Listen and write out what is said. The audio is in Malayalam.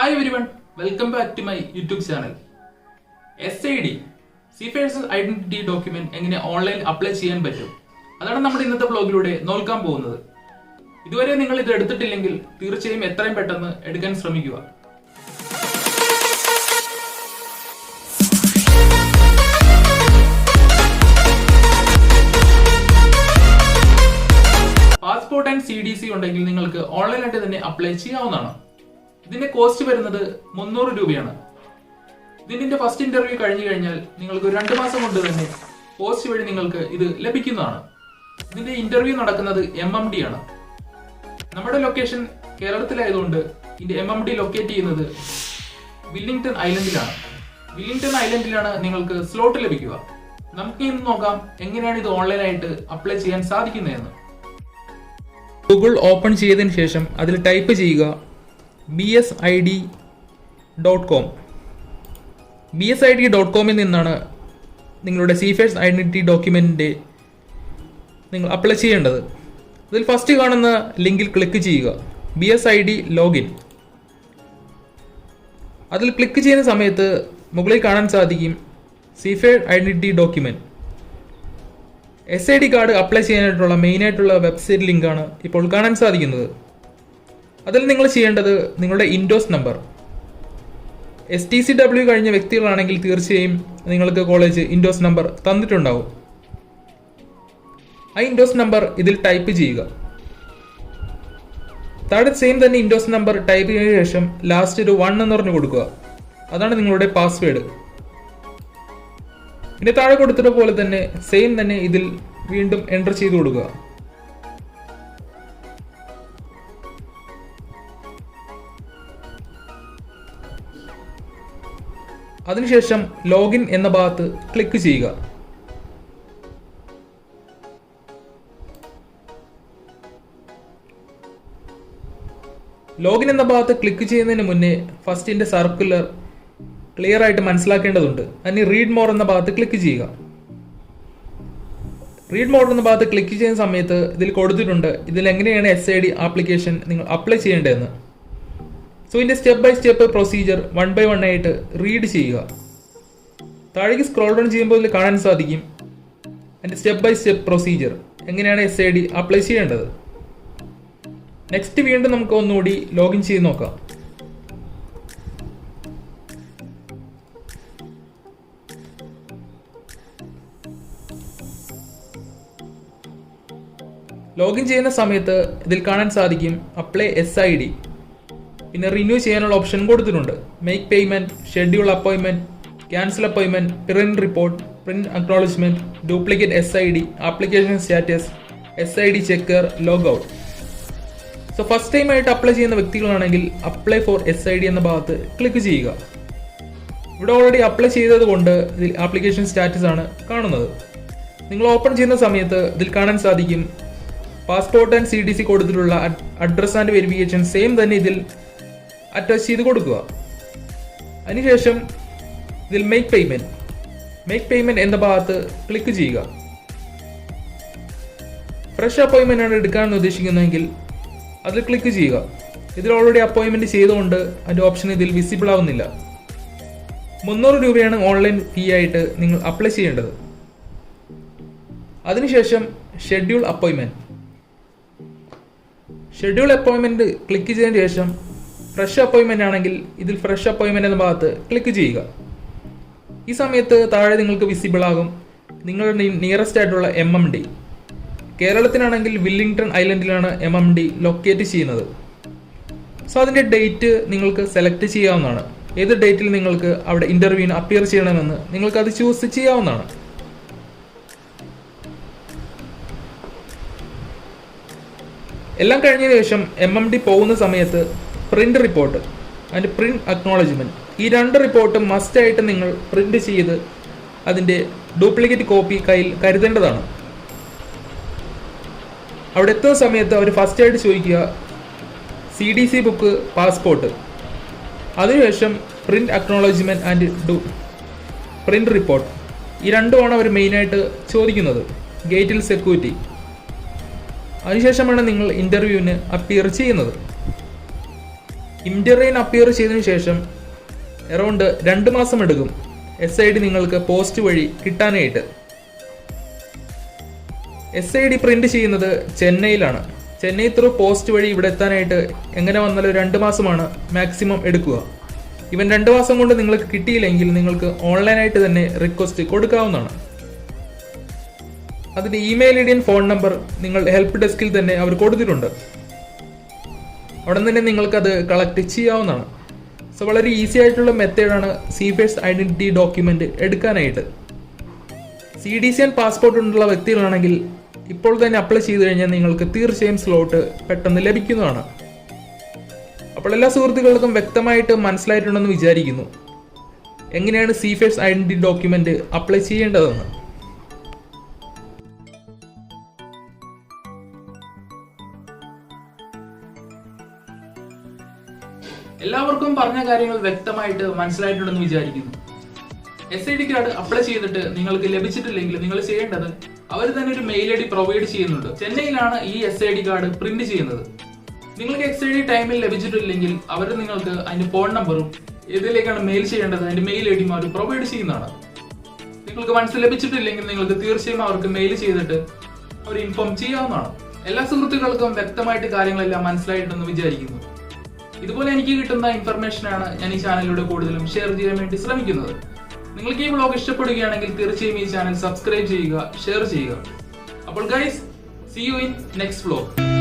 Hi everyone, welcome back to my YouTube channel. SID Seafarers Identity Document എങ്ങനെ ഓൺലൈൻ അപ്ലൈ ചെയ്യാൻ പറ്റും അതാണ് നമ്മുടെ ഇന്നത്തെ ബ്ലോഗിലൂടെ നോക്കാൻ പോകുന്നത്. ഇതുവരെ നിങ്ങൾ ഇത് എടുത്തിട്ടില്ലെങ്കിൽ തീർച്ചയായും എത്രയും പെട്ടെന്ന് എടുക്കാൻ ശ്രമിക്കുക. പാസ്പോർട്ട് ആൻഡ് CDC ഉണ്ടെങ്കിൽ നിങ്ങൾക്ക് ഓൺലൈനായിട്ട് തന്നെ അപ്ലൈ ചെയ്യാവുന്നതാണ്. ഇതിന്റെ കോസ്റ്റ് വരുന്നത് 300 രൂപയാണ്. ഇതിന്റെ ഫസ്റ്റ് ഇന്റർവ്യൂ കഴിഞ്ഞു കഴിഞ്ഞാൽ നിങ്ങൾക്ക് 2 മാസം കൊണ്ട് തന്നെ പോസ്റ്റ് വഴി നിങ്ങൾക്ക് ഇത് ലഭിക്കുന്നതാണ്. ഇതിന്റെ ഇന്റർവ്യൂ നടക്കുന്നത് MMD ആണ്. നമ്മുടെ ലൊക്കേഷൻ കേരളത്തിലായതുകൊണ്ട് ഇതിന്റെ MMD ലൊക്കേറ്റ് ചെയ്യുന്നത് വില്ലിംഗ്ടൺ ഐലൻഡിലാണ്. വില്ലിംഗ്ടൺ ഐലൻഡിലാണ് നിങ്ങൾക്ക് സ്ലോട്ട് ലഭിക്കുക. നമുക്ക് ഇന്ന് നോക്കാം എങ്ങനെയാണ് ഇത് ഓൺലൈനായിട്ട് അപ്ലൈ ചെയ്യാൻ സാധിക്കുന്നതെന്ന്. ഗൂഗിൾ ഓപ്പൺ ചെയ്തതിനു ശേഷം അതിൽ ടൈപ്പ് ചെയ്യുക bsid.com. bsid.comൽ നിന്നാണ് നിങ്ങളുടെ സീഫേഴ്സ് ഐഡന്റിറ്റി ഡോക്യുമെന്റിന്റെ നിങ്ങൾ അപ്ലൈ ചെയ്യേണ്ടത്. ഇതിൽ ഫസ്റ്റ് കാണുന്ന ലിങ്കിൽ ക്ലിക്ക് ചെയ്യുക, BSID ലോഗിൻ. അതിൽ ക്ലിക്ക് ചെയ്യുന്ന സമയത്ത് മുകളിൽ കാണാൻ സാധിക്കും seafarers identity document. SID card apply ചെയ്യാനായിട്ടുള്ള മെയിനായിട്ടുള്ള വെബ്സൈറ്റ് ലിങ്കാണ് ഇപ്പോൾ കാണാൻ സാധിക്കുന്നത്. അതിൽ നിങ്ങൾ ചെയ്യേണ്ടത് നിങ്ങളുടെ ഇൻഡോസ് നമ്പർ. STCW കഴിഞ്ഞ വ്യക്തികളാണെങ്കിൽ തീർച്ചയായും നിങ്ങൾക്ക് കോളേജ് ഇൻഡോസ് നമ്പർ തന്നിട്ടുണ്ടാവും. ആ ഇൻഡോസ് നമ്പർ ഇതിൽ ടൈപ്പ് ചെയ്യുക. താഴെ സെയിം തന്നെ ഇൻഡോസ് നമ്പർ ടൈപ്പ് ചെയ്തതിനു ശേഷം ലാസ്റ്റ് ഒരു 1 എന്ന് പറഞ്ഞു കൊടുക്കുക. അതാണ് നിങ്ങളുടെ പാസ്വേഡ്. പിന്നെ താഴെ കൊടുത്തിട്ട് പോലെ തന്നെ സെയിം തന്നെ ഇതിൽ വീണ്ടും എൻ്റർ ചെയ്ത് കൊടുക്കുക. അതിനുശേഷം ലോഗിൻ എന്ന ഭാഗത്ത് ക്ലിക്ക് ചെയ്യുക. ലോഗിൻ എന്ന ഭാഗത്ത് ക്ലിക്ക് ചെയ്യുന്നതിന് മുന്നേ ഫസ്റ്റിന്റെ സർക്കുലർ ക്ലിയർ ആയിട്ട് മനസ്സിലാക്കേണ്ടതുണ്ട്. അതിന് റീഡ് മോർ എന്ന ഭാഗത്ത് ക്ലിക്ക് ചെയ്യുക. റീഡ് മോർ എന്ന ഭാഗത്ത് ക്ലിക്ക് ചെയ്യുന്ന സമയത്ത് ഇതിൽ കൊടുത്തിട്ടുണ്ട് ഇതിൽ എങ്ങനെയാണ് SID ആപ്ലിക്കേഷൻ നിങ്ങൾ അപ്ലൈ ചെയ്യേണ്ടതെന്ന്. സോ ഇതിന്റെ step by step procedure 1 by 1 ആയിട്ട് റീഡ് ചെയ്യുക. താഴേക്ക് സ്ക്രോൾ ഡൗൺ ചെയ്യുമ്പോൾ ഇതിൽ കാണാൻ സാധിക്കും അതിന്റെ സ്റ്റെപ്പ് ബൈ സ്റ്റെപ്പ് പ്രൊസീജിയർ എങ്ങനെയാണ് SID അപ്ലൈ ചെയ്യേണ്ടത്. നെക്സ്റ്റ് വീണ്ടും നമുക്ക് ഒന്നുകൂടി ലോഗിൻ ചെയ്ത് നോക്കാം. ലോഗിൻ ചെയ്യുന്ന സമയത്ത് ഇതിൽ കാണാൻ സാധിക്കും അപ്ലൈ SID. പിന്നെ റിന്യൂ ചെയ്യാനുള്ള ഓപ്ഷൻ കൊടുത്തിട്ടുണ്ട്. Make payment, schedule appointment, cancel appointment, print report, print acknowledgement, duplicate SID, application status, SID checker, log out. So first time ആയിട്ട് അപ്ലൈ ചെയ്യുന്ന വ്യക്തികളാണെങ്കിൽ അപ്ലൈ ഫോർ SID എന്ന ഭാഗത്ത് ക്ലിക്ക് ചെയ്യുക. ഇവിടെ ഓൾറെഡി അപ്ലൈ ചെയ്തത് കൊണ്ട് ഇതിൽ ആപ്ലിക്കേഷൻ സ്റ്റാറ്റസ് ആണ് കാണുന്നത്. നിങ്ങൾ ഓപ്പൺ ചെയ്യുന്ന സമയത്ത് ഇതിൽ കാണാൻ സാധിക്കും പാസ്പോർട്ട് ആൻഡ് CDC കൊടുത്തിട്ടുള്ള അഡ്രസ് ആൻഡ് വെരിഫിക്കേഷൻ സെയിം തന്നെ ഇതിൽ അറ്റാച്ച് ചെയ്ത് കൊടുക്കുക. അതിനുശേഷം ഇതിൽ മേക്ക് പേയ്മെന്റ് എന്ന ഭാഗത്ത് ക്ലിക്ക് ചെയ്യുക. ഫ്രഷ് അപ്പോയിന്റ്മെന്റ് ആണ് എടുക്കാമെന്ന് ഉദ്ദേശിക്കുന്നതെങ്കിൽ അതിൽ ക്ലിക്ക് ചെയ്യുക. ഇതിൽ ഓൾറെഡി അപ്പോയിന്റ്മെന്റ് ചെയ്തുകൊണ്ട് അതിന്റെ ഓപ്ഷൻ ഇതിൽ വിസിബിൾ ആവുന്നില്ല. 300 രൂപയാണ് ഓൺലൈൻ ഫീ ആയിട്ട് നിങ്ങൾ അപ്ലൈ ചെയ്യേണ്ടത്. അതിനുശേഷം ഷെഡ്യൂൾ അപ്പോയിന്റ്മെന്റ് ക്ലിക്ക് ചെയ്തതിനു ശേഷം ഫ്രഷ് അപ്പോയിന്റ്മെന്റ് ആണെങ്കിൽ ഇതിൽ ഫ്രഷ് അപ്പോയിന്റ്മെന്റ് എന്ന ഭാഗത്ത് ക്ലിക്ക് ചെയ്യുക. ഈ സമയത്ത് താഴെ നിങ്ങൾക്ക് വിസിബിൾ ആകും നിങ്ങളുടെ നിയറസ്റ്റ് ആയിട്ടുള്ള MMD. കേരളത്തിലാണെങ്കിൽ വില്ലിംഗ്ടൺ ഐലൻഡിലാണ് MMD ലൊക്കേറ്റ് ചെയ്യുന്നത്. സോ അതിന്റെ ഡേറ്റ് നിങ്ങൾക്ക് സെലക്ട് ചെയ്യാവുന്നതാണ്. ഏത് ഡേറ്റിൽ നിങ്ങൾക്ക് അവിടെ ഇന്റർവ്യൂവിന് അപ്പിയർ ചെയ്യണമെന്ന് നിങ്ങൾക്ക് അത് ചൂസ് ചെയ്യാവുന്നതാണ്. എല്ലാം കഴിഞ്ഞതിന് ശേഷം MMD പോകുന്ന സമയത്ത് print report and print acknowledgement ഈ 2 റിപ്പോർട്ടും മസ്റ്റ് ആയിട്ട് നിങ്ങൾ പ്രിന്റ് ചെയ്ത് അതിന്റെ ഡ്യൂപ്ലിക്കേറ്റ് കോപ്പി കയ്യിൽ കരുതേണ്ടതാണ്. അവിടെ എത്തുന്ന സമയത്ത് അവർ ഫസ്റ്റ് ആയിട്ട് ചോദിക്കുക CDC ബുക്ക്, പാസ്പോർട്ട്, അതിനുശേഷം print acknowledgement and print report. ഈ 2ആണ് അവർ മെയിനായിട്ട് ചോദിക്കുന്നത്. ഗേറ്റിൽ സെക്യൂരിറ്റി. അതിനുശേഷമാണ് നിങ്ങൾ ഇന്റർവ്യൂവിന് അപ്പിയർ ചെയ്യുന്നത്. ഇംഡിറൈൻ അപ്പിയർ ചെയ്തതിനു ശേഷം അറൗണ്ട് 2 മാസം എടുക്കും SID നിങ്ങൾക്ക് പോസ്റ്റ് വഴി കിട്ടാനായിട്ട്. SID പ്രിന്റ് ചെയ്യുന്നത് ചെന്നൈയിലാണ്. ചെന്നൈ ത്രൂ പോസ്റ്റ് വഴി ഇവിടെ എത്താനായിട്ട് എങ്ങനെ വന്നാലും 2 മാസമാണ് മാക്സിമം എടുക്കുക. ഇവൻ 2 മാസം കൊണ്ട് നിങ്ങൾക്ക് കിട്ടിയില്ലെങ്കിൽ നിങ്ങൾക്ക് ഓൺലൈനായിട്ട് തന്നെ റിക്വസ്റ്റ് കൊടുക്കാവുന്നതാണ്. അതിന്റെ ഇമെയിൽ ID ഫോൺ നമ്പർ നിങ്ങൾ ഹെൽപ്പ് ഡെസ്കിൽ തന്നെ അവർ കൊടുത്തിട്ടുണ്ട്. അവിടെ തന്നെ നിങ്ങൾക്കത് കളക്ട് ചെയ്യാവുന്നതാണ്. സോ വളരെ ഈസി ആയിട്ടുള്ള മെത്തേഡാണ് സീഫേഴ്സ് ഐഡന്റിറ്റി ഡോക്യുമെന്റ് എടുക്കാനായിട്ട്. CDCN പാസ്പോർട്ട് ഉള്ള വ്യക്തികളാണെങ്കിൽ ഇപ്പോൾ തന്നെ അപ്ലൈ ചെയ്തു കഴിഞ്ഞാൽ നിങ്ങൾക്ക് തീർച്ചയായും സ്ലോട്ട് പെട്ടെന്ന് ലഭിക്കുന്നതാണ്. അപ്പോൾ എല്ലാ സുഹൃത്തുക്കൾക്കും വ്യക്തമായിട്ട് മനസ്സിലായിട്ടുണ്ടെന്ന് വിചാരിക്കുന്നു എങ്ങനെയാണ് സീഫേഴ്സ് ഐഡന്റിറ്റി ഡോക്യുമെന്റ് അപ്ലൈ ചെയ്യേണ്ടതെന്ന്. എല്ലാവർക്കും പറഞ്ഞ കാര്യങ്ങൾ വ്യക്തമായിട്ട് മനസ്സിലായിട്ടുണ്ടെന്ന് വിചാരിക്കുന്നു. SID കാർഡ് അപ്ലൈ ചെയ്തിട്ട് നിങ്ങൾക്ക് ലഭിച്ചിട്ടില്ലെങ്കിൽ നിങ്ങൾ ചെയ്യേണ്ടത് അവർ തന്നെ ഒരു മെയിൽ ID പ്രൊവൈഡ് ചെയ്യുന്നുണ്ട്. ചെന്നൈയിലാണ് ഈ SID കാർഡ് പ്രിന്റ് ചെയ്യുന്നത്. നിങ്ങൾക്ക് SID ടൈമിൽ ലഭിച്ചിട്ടില്ലെങ്കിൽ അവർ നിങ്ങൾക്ക് അതിന്റെ ഫോൺ നമ്പറും ഇതിലേക്കാണ് മെയിൽ ചെയ്യേണ്ടത് അതിന്റെ മെയിൽ ID അവർ പ്രൊവൈഡ് ചെയ്യുന്നതാണ്. നിങ്ങൾക്ക് മനസ്സിൽ ലഭിച്ചിട്ടില്ലെങ്കിൽ നിങ്ങൾക്ക് തീർച്ചയായും അവർക്ക് മെയിൽ ചെയ്തിട്ട് അവർ ഇൻഫോം ചെയ്യാവുന്നതാണ്. എല്ലാ സുഹൃത്തുക്കൾക്കും വ്യക്തമായിട്ട് കാര്യങ്ങളെല്ലാം മനസ്സിലായിട്ടെന്ന് വിചാരിക്കുന്നു. ഇതുപോലെ എനിക്ക് കിട്ടുന്ന ഇൻഫർമേഷനാണ് ഞാൻ ഈ ചാനലിലൂടെ കൂടുതലും ഷെയർ ചെയ്യാൻ വേണ്ടി ശ്രമിക്കുന്നത്. നിങ്ങൾക്ക് ഈ വ്ലോഗ് ഇഷ്ടപ്പെടുകയാണെങ്കിൽ തീർച്ചയായും ഈ ചാനൽ സബ്സ്ക്രൈബ് ചെയ്യുക, ഷെയർ ചെയ്യുക. അപ്പോൾ guys, see you in next vlog.